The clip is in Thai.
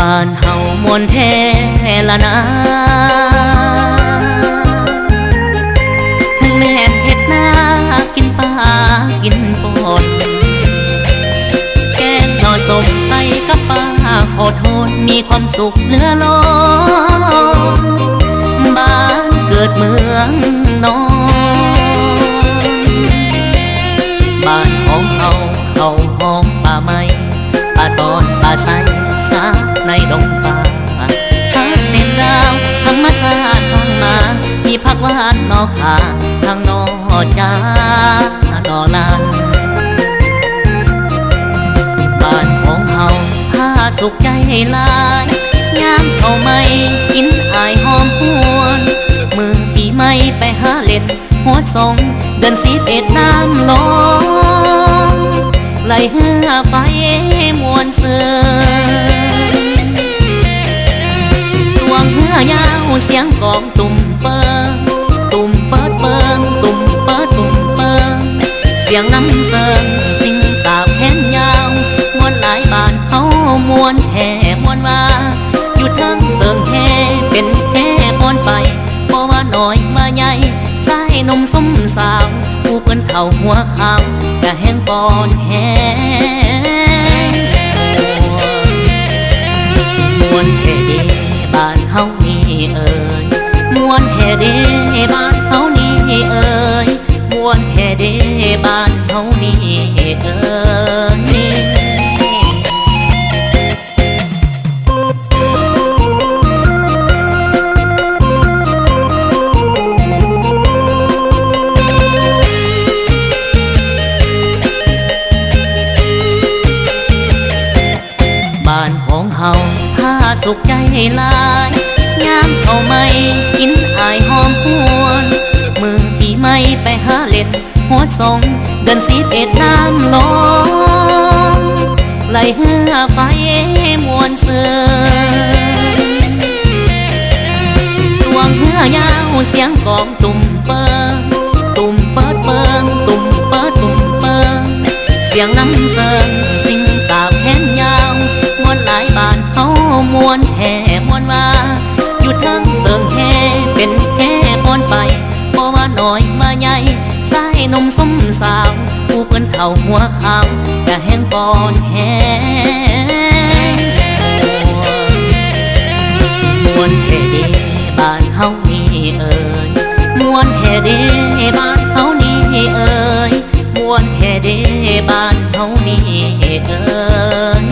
บ้านเฮามวนแท้ละนะทั้งแม่นเฮ็ดนากินปลากินปนแกงหน่อสมใส่กับปลาขอโทษมีความสุขเหลือล้นบ้านเกิดเมืองนอนบ้านของเฮาเขาหอมป่าไม้ป่าตอนป่าใสสาในดงป่าพักเต็มดาวธรรมชาติสร้างมามีผักหวานนอขาทางนอจ้านอลานบ้านของเฮาผ้าสุขใจหลายยามเข้าไม่กินอายหอมหวนมือปีใหม่ไปหาเล่นหัวสงเดือน11น้ำลงไหลเหือไปมวนเสือสวงเหือยาวเสียงกองตุ่มเปิงตุ่มเปิดเปิงตุ่มเปิดตุ่มเปิงเสียงน้ำเสิงสิ่งสาบแขนยาวมวนหลายบ้านเฮามวนแห่มวนมาอยู่ทั้งเสิงแห่เป็นแห่ปอนไปบ่ว่าน้อยมาใหญ่สายนมส้มสาวผู้เปิ้นเฒ่าหัวขาวกะแห้งปอนแห่มวนแห่เดบ้านเฮานี่เอ่ยมวนแห่เดบ้านเฮานี่เอ่ยมวนแห่เดบ้านเฮานี่เอ่ยบ้านของเฮาผ้าสุขใจหลายยามเข้าไม่กินอายหอมหวนมือปีใหม่ไปหาเล่นหัวสงเดือน11น้ำลงไหลเหือไปมวนเสือสวงเหือยาวเสียงกองตุ่มเปิงตุ่มเปิดเปิงตุ่มเปิดตุ่มเปิงเสียงน้ำเสิงสิ่งสาบแขนยาวมวนหลายบ้านเฮามวนแห่มวนมาอยู่ทั้งเสิงแห่เป็นแห่ปอนไปบ่ว่าน้อยมาใหญ่สายนมส้มสาวผู้เปิ้นเฒ่าหัวขาวกะแห้งปอนแห่มวนแห่เดบ้านเฮานี่เอ่ยมวนแห่เดบ้านเฮานี่เอ่ยมวนแห่เดบ้านเฮานี่เอ่ย